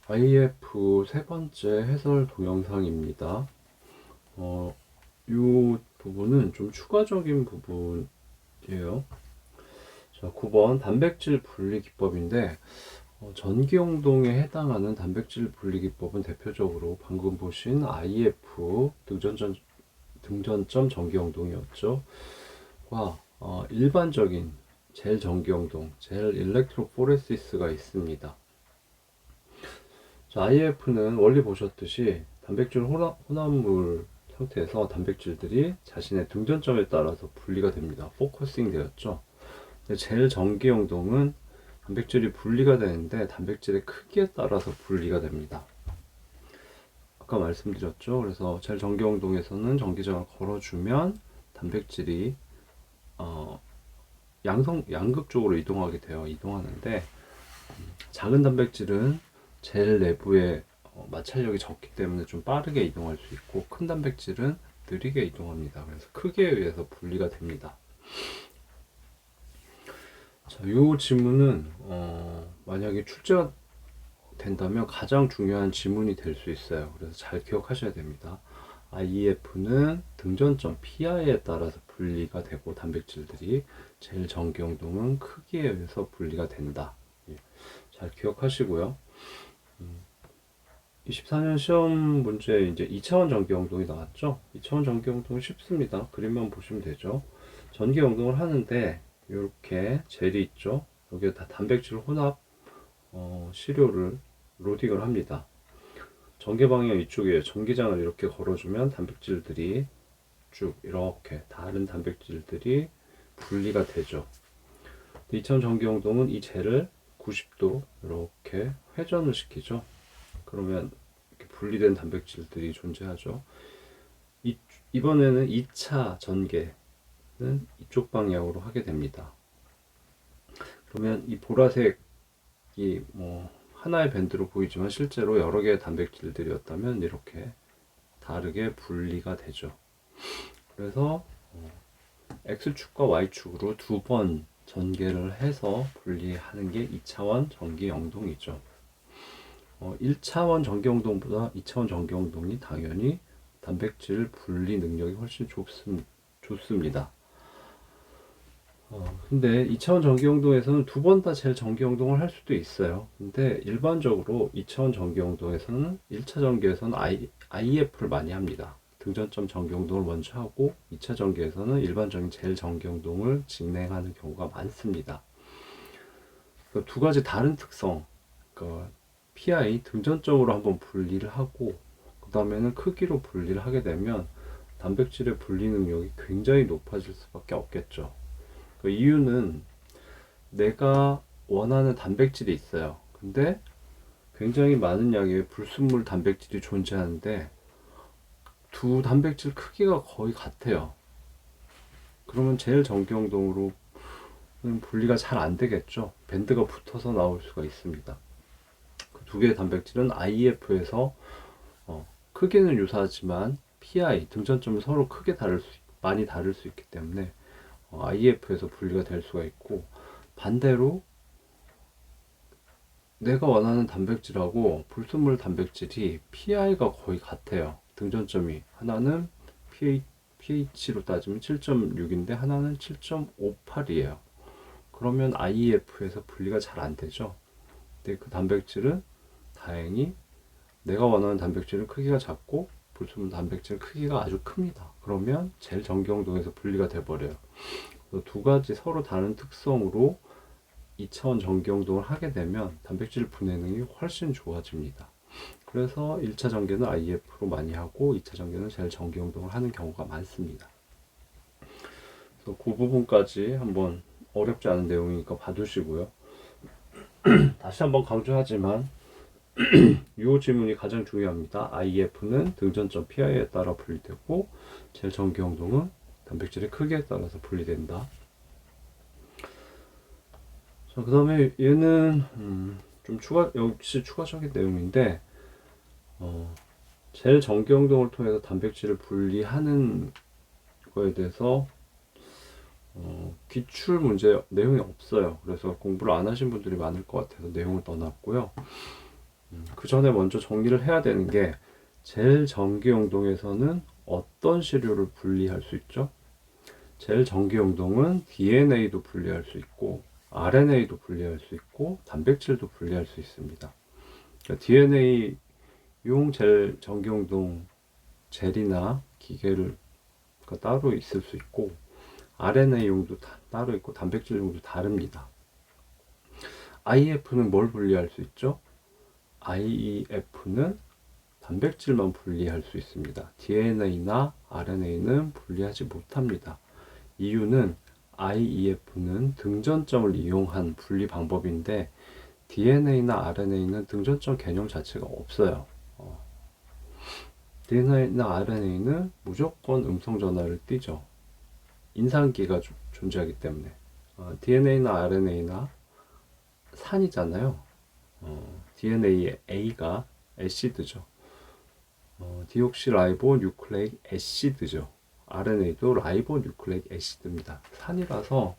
IF 세 번째 해설 동영상입니다. 이 부분은 좀 추가적인 부분이에요. 자, 9번 단백질 분리 기법인데, 전기용동에 해당하는 단백질 분리 기법은 대표적으로 방금 보신 IF 등전점 전기용동이었죠. 와, 일반적인 젤 전기용동, 젤 일렉트로포레시스가 있습니다. 자, IF는 원리 보셨듯이 단백질 혼합물 상태에서 단백질들이 자신의 등전점에 따라서 분리가 됩니다. 포커싱 되었죠. 젤 전기용동은 단백질이 분리가 되는데 단백질의 크기에 따라서 분리가 됩니다. 아까 말씀드렸죠. 그래서 젤 전기용동에서는 전기장을 걸어주면 단백질이 양극 쪽으로 이동하는데, 작은 단백질은 젤 내부에 마찰력이 적기 때문에 좀 빠르게 이동할 수 있고, 큰 단백질은 느리게 이동합니다. 그래서 크기에 의해서 분리가 됩니다. 자, 이 지문은 만약에 출제가 된다면 가장 중요한 지문이 될 수 있어요. 그래서 잘 기억하셔야 됩니다. IF는 등전점 PI에 따라서 분리가 되고, 단백질들이 젤 전기용동은 크기에 의해서 분리가 된다. 잘 기억하시고요. 24년 시험 문제 이제 2차원 전기용동이 나왔죠. 2차원 전기용동은 쉽습니다. 그림만 보시면 되죠. 전기용동을 하는데 이렇게 젤이 있죠. 여기에 다 단백질 혼합 시료를 로딩을 합니다. 전개 방향 이쪽에 전기장을 이렇게 걸어주면 단백질들이 쭉 이렇게 다른 단백질들이 분리가 되죠. 2차원 전기용동은 이 젤을 90도 이렇게 회전을 시키죠. 그러면 이렇게 분리된 단백질들이 존재하죠. 이번에는 2차 전개는 이쪽 방향으로 하게 됩니다. 그러면 이 보라색이 하나의 밴드로 보이지만 실제로 여러 개의 단백질들이었다면 이렇게 다르게 분리가 되죠. 그래서 X축과 Y축으로 두 번 전개를 해서 분리하는 게 2차원 전기용동이죠. 1차원 전기용동보다 2차원 전기용동이 당연히 단백질 분리 능력이 훨씬 좋습니다. 근데 2차원 전기용동에서는 두 번 다 젤 전기용동을 할 수도 있어요. 근데 일반적으로 2차원 전기용동에서는 1차 전기에서는 IF를 많이 합니다. 등전점 전기용동을 먼저 하고 2차 전기에서는 일반적인 젤 전기용동을 진행하는 경우가 많습니다. 그러니까 두 가지 다른 특성, 그러니까 PI 등전점으로 한번 분리를 하고 그 다음에는 크기로 분리를 하게 되면 단백질의 분리 능력이 굉장히 높아질 수밖에 없겠죠. 그 이유는 내가 원하는 단백질이 있어요. 근데 굉장히 많은 양의 불순물 단백질이 존재하는데 두 단백질 크기가 거의 같아요. 그러면 제일 전기용동으로 분리가 잘 안 되겠죠. 밴드가 붙어서 나올 수가 있습니다. 그 두 개의 단백질은 IF에서 크기는 유사하지만 PI 등전점은 서로 크게 많이 다를 수 있기 때문에 IF에서 분리가 될 수가 있고, 반대로 내가 원하는 단백질하고 불순물 단백질이 PI가 거의 같아요. 등전점이 하나는 pH로 따지면 7.6인데 하나는 7.58이에요. 그러면 IF에서 분리가 잘 안 되죠. 근데 그 단백질은 다행히 내가 원하는 단백질은 크기가 작고 불순물 단백질 크기가 아주 큽니다. 그러면 젤 전기용동에서 분리가 돼 버려요. 두 가지 서로 다른 특성으로 2차원 전기용동을 하게 되면 단백질 분해능이 훨씬 좋아집니다. 그래서 1차 전개는 IF로 많이 하고 2차 전개는 젤 전기용동을 하는 경우가 많습니다. 그래서 그 부분까지 한번 어렵지 않은 내용이니까 봐두시고요. 다시 한번 강조하지만 이 질문이 가장 중요합니다. IF는 등전점 PI에 따라 분리되고 젤 전기용동은 단백질의 크기에 따라서 분리된다. 자, 그 다음에 얘는 좀 역시 추가적인 내용인데, 젤 전기용동을 통해서 단백질을 분리하는 거에 대해서 기출 문제 내용이 없어요. 그래서 공부를 안 하신 분들이 많을 것 같아서 내용을 넣어놨고요. 그 전에 먼저 정리를 해야 되는 게 젤 전기용동에서는 어떤 시료를 분리할 수 있죠? 젤 전기용동은 DNA도 분리할 수 있고 RNA도 분리할 수 있고 단백질도 분리할 수 있습니다. 그러니까 DNA용 젤 전기용동 젤이나 기계를 따로 있을 수 있고 RNA용도 따로 있고 단백질용도 다릅니다. IF는 뭘 분리할 수 있죠? IEF는 단백질만 분리할 수 있습니다. DNA나 RNA는 분리하지 못합니다. 이유는 IEF는 등전점을 이용한 분리 방법인데 DNA나 RNA는 등전점 개념 자체가 없어요. DNA나 RNA는 무조건 음성 전하를 띠죠. 인상기가 존재하기 때문에. DNA나 RNA나 산이잖아요. DNA의 A가 애시드죠. 디옥시라이보 뉴클레익 애시드죠. RNA도 라이보 뉴클레익 애시드입니다. 산이라서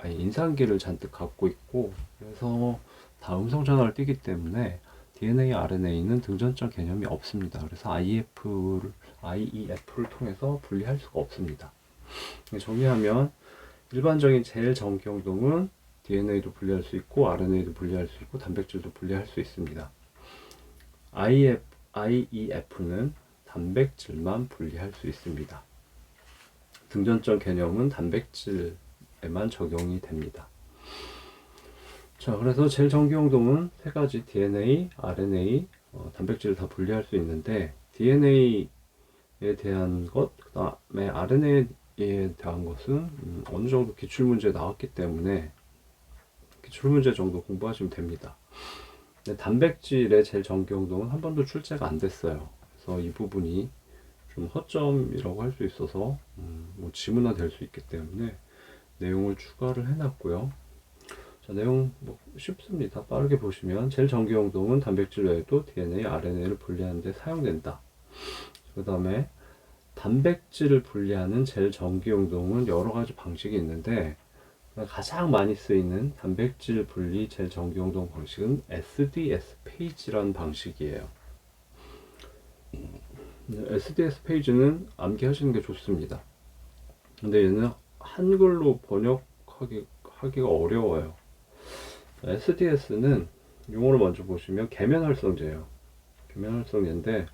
인산기를 잔뜩 갖고 있고 그래서 다 음성 전하를 띠기 때문에 DNA, RNA는 등전점 개념이 없습니다. 그래서 IEF를 통해서 분리할 수가 없습니다. 정리하면 일반적인 젤 전기용동은 DNA도 분리할 수 있고 RNA도 분리할 수 있고 단백질도 분리할 수 있습니다. IEF는 단백질만 분리할 수 있습니다. 등전점 개념은 단백질에만 적용이 됩니다. 자, 그래서 젤 전기용동은 세 가지 DNA, RNA, 단백질을 다 분리할 수 있는데 DNA에 대한 것, 그 다음에 RNA에 대한 것은 어느 정도 기출문제에 나왔기 때문에 기출문제 정도 공부하시면 됩니다. 근데 단백질의 젤 전기용동은 한 번도 출제가 안 됐어요. 그래서 이 부분이 좀 허점이라고 할 수 있어서 뭐 지문화 될 수 있기 때문에 내용을 추가를 해놨고요. 자, 내용 뭐 쉽습니다. 빠르게 보시면 젤 전기용동은 단백질 외에도 DNA, RNA를 분리하는 데 사용된다. 그 다음에 단백질을 분리하는 젤 전기용동은 여러 가지 방식이 있는데 가장 많이 쓰이는 단백질 분리 젤 전기용동 방식은 SDS 페이지라는 방식이에요. SDS 페이지는 암기하시는 게 좋습니다. 근데 얘는 한글로 번역하기가 어려워요. SDS는 용어를 먼저 보시면 계면활성제예요. 계면활성제인데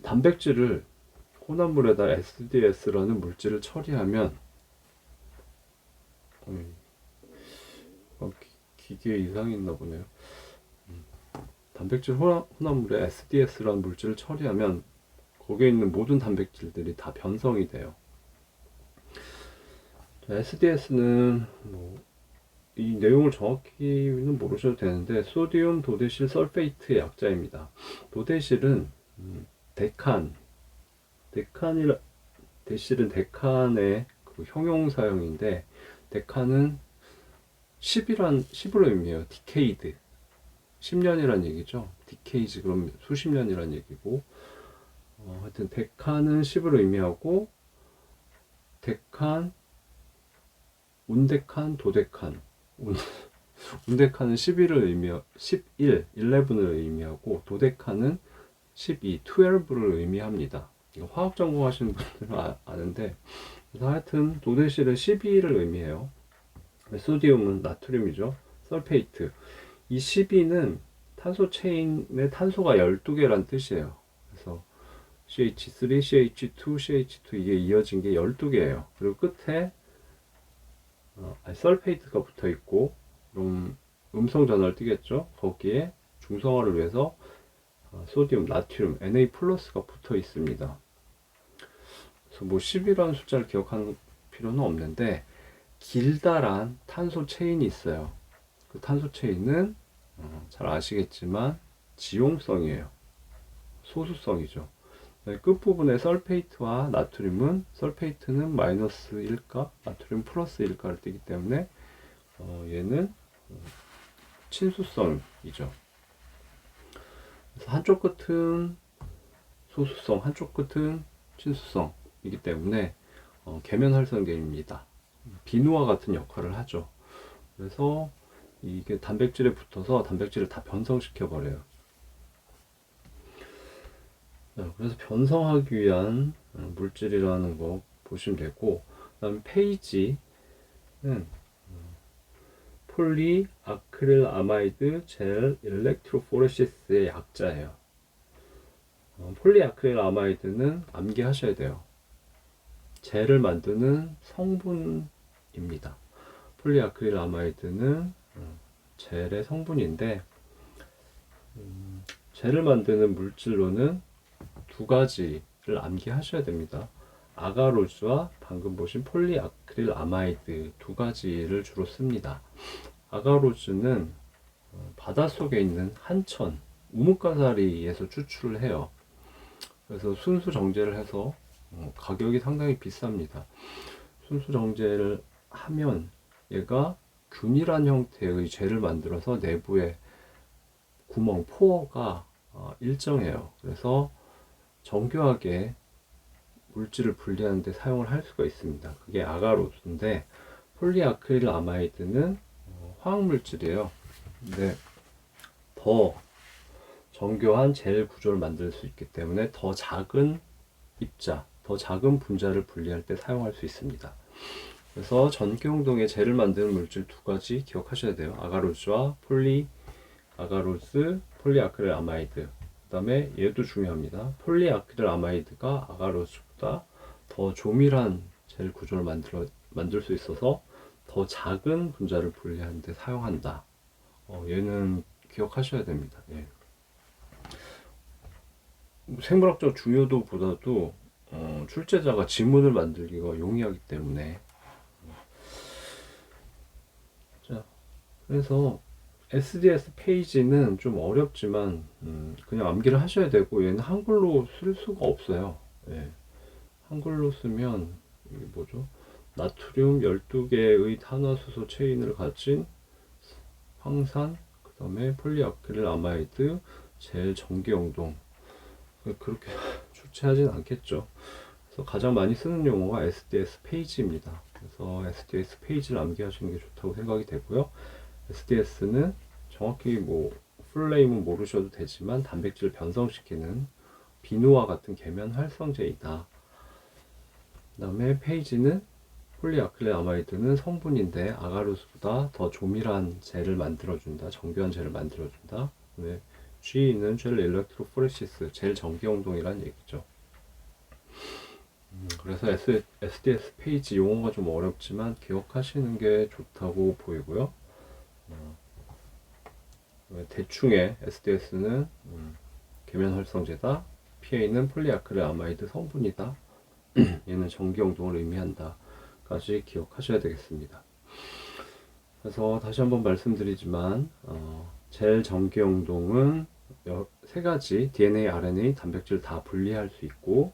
단백질을 혼합물에다 SDS라는 물질을 처리하면 기계에 이상이 있나 보네요. 단백질 혼합물에 SDS라는 물질을 처리하면 거기에 있는 모든 단백질들이 다 변성이 돼요. SDS는 이 내용을 정확히는 모르셔도 되는데 소디움 도데실 설페이트의 약자입니다. 도데실은 데실은 데칸의 그 형용사형인데 데칸은 10으로 의미해요. 디케이드 10년이란 얘기죠. 디케이즈 그럼 수십 년이란 얘기고 하여튼 데칸은 10으로 의미하고 데칸, 운데칸, 도데칸 운데칸은 11을 의미하고 11을 의미하고 도데칸은 12를 의미합니다. 이거 화학 전공하시는 분들은 아는데 그래서 하여튼 도데실은 12를 의미해요. 소디움은 나트륨이죠. 설페이트. 이 12는 탄소 체인의 탄소가 12개란 뜻이에요. 그래서 CH3, CH2, CH2 이게 이어진 게 12개예요. 그리고 끝에 설페이트가 붙어 있고 그럼 음성 전하를 띠겠죠. 거기에 중성화를 위해서 소디움, 나트륨, Na 플러스가 붙어 있습니다. 그래서 뭐 10이라는 숫자를 기억하는 필요는 없는데 길다란 탄소 체인이 있어요. 그 탄소 체인은 잘 아시겠지만 지용성이에요. 소수성이죠. 끝부분에 설페이트와 나트륨은 설페이트는 마이너스 1가, 나트륨 플러스 1가를 띠기 때문에 얘는 친수성이죠. 그래서 한쪽 끝은 소수성, 한쪽 끝은 친수성이기 때문에 계면활성제입니다. 비누와 같은 역할을 하죠. 그래서 이게 단백질에 붙어서 단백질을 다 변성시켜 버려요. 그래서 변성하기 위한 물질이라는 거 보시면 되고, 그다음 페이지는 폴리아크릴아마이드 젤 일렉트로포레시스의 약자예요. 폴리아크릴아마이드는 암기하셔야 돼요. 젤을 만드는 성분입니다. 폴리아크릴아마이드는 젤의 성분인데, 젤을 만드는 물질로는 두 가지를 암기하셔야 됩니다. 아가로즈와 방금 보신 폴리아크릴아마이드 두 가지를 주로 씁니다. 아가로즈는 바닷속에 있는 한천, 우뭇가사리에서 추출을 해요. 그래서 순수 정제를 해서 가격이 상당히 비쌉니다. 순수 정제를 하면 얘가 균일한 형태의 젤을 만들어서 내부에 구멍, 포어가 일정해요. 그래서 정교하게 물질을 분리하는 데 사용을 할 수가 있습니다. 그게 아가로스인데, 폴리아크릴아마이드는 화학물질이에요. 근데 더 정교한 젤 구조를 만들 수 있기 때문에 더 작은 입자, 더 작은 분자를 분리할 때 사용할 수 있습니다. 그래서 전기용동의 젤을 만드는 물질 두 가지 기억하셔야 돼요. 아가로즈와 폴리아크릴아마이드. 그 다음에 얘도 중요합니다. 폴리아크릴아마이드가 아가로즈보다 더 조밀한 젤 구조를 만들 수 있어서 더 작은 분자를 분리하는 데 사용한다. 얘는 기억하셔야 됩니다. 예. 생물학적 중요도보다도 출제자가 지문을 만들기가 용이하기 때문에. 자, 그래서 SDS 페이지는 좀 어렵지만 그냥 암기를 하셔야 되고, 얘는 한글로 쓸 수가 없어요. 예. 한글로 쓰면 이게 뭐죠? 나트륨 12개의 탄화수소 체인을 가진 황산, 그 다음에 폴리아크릴아마이드, 젤 전기용동, 그렇게 출제하진 않겠죠. 그래서 가장 많이 쓰는 용어가 SDS 페이지입니다. 그래서 SDS 페이지를 암기하시는 게 좋다고 생각이 되고요. SDS는 정확히 풀네임은 모르셔도 되지만 단백질을 변성시키는 비누와 같은 계면 활성제이다. 그 다음에 페이지는 폴리아크릴아마이드는 성분인데 아가로스보다 더 조밀한 젤을 만들어준다. 정교한 젤을 만들어준다. 그다음에 G는 젤 일렉트로포레시스, 젤 전기용동이란 얘기죠. 그래서 SDS 페이지 용어가 좀 어렵지만 기억하시는 게 좋다고 보이고요. 대충의 SDS는 계면 활성제다. PA는 폴리아크릴아마이드 성분이다. 얘는 전기용동을 의미한다. 까지 기억하셔야 되겠습니다. 그래서 다시 한번 말씀드리지만 젤 전기용동은 세 가지 DNA, RNA, 단백질 다 분리할 수 있고,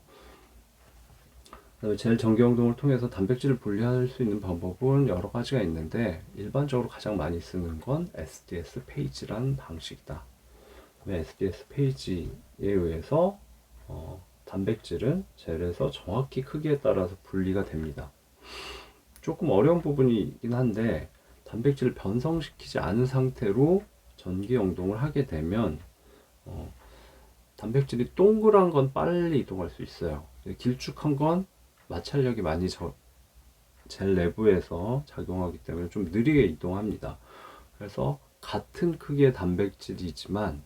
그다음에 젤 전기용동을 통해서 단백질을 분리할 수 있는 방법은 여러 가지가 있는데 일반적으로 가장 많이 쓰는 건 SDS 페이지라는 방식이다. SDS 페이지에 의해서 단백질은 젤에서 정확히 크기에 따라서 분리가 됩니다. 조금 어려운 부분이긴 한데, 단백질을 변성시키지 않은 상태로 전기용동을 하게 되면 단백질이 동그란 건 빨리 이동할 수 있어요. 길쭉한 건 마찰력이 많이 젤 내부에서 작용하기 때문에 좀 느리게 이동합니다. 그래서 같은 크기의 단백질이지만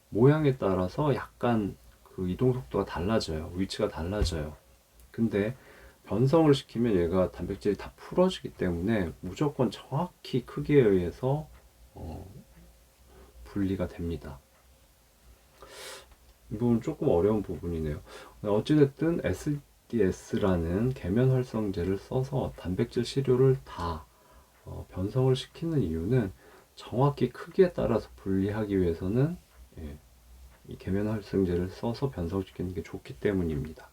모양에 따라서 약간 그 이동 속도가 달라져요. 위치가 달라져요. 근데 변성을 시키면 얘가 단백질이 다 풀어지기 때문에 무조건 정확히 크기에 의해서 분리가 됩니다. 이 부분 조금 어려운 부분이네요. 어찌됐든 SDS라는 계면 활성제를 써서 단백질 시료를 다 변성을 시키는 이유는 정확히 크기에 따라서 분리하기 위해서는 이 계면 활성제를 써서 변성시키는 게 좋기 때문입니다.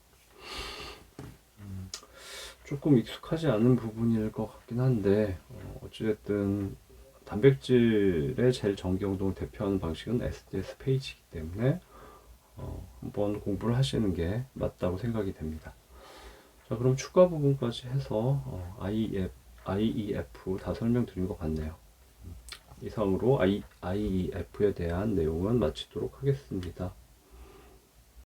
조금 익숙하지 않은 부분일 것 같긴 한데 어찌됐든 단백질의 젤 전기용동을 대표하는 방식은 SDS 페이지이기 때문에 한번 공부를 하시는 게 맞다고 생각이 됩니다. 자, 그럼 추가 부분까지 해서 IEF 다 설명드린 것 같네요. 이상으로 IEF에 대한 내용은 마치도록 하겠습니다.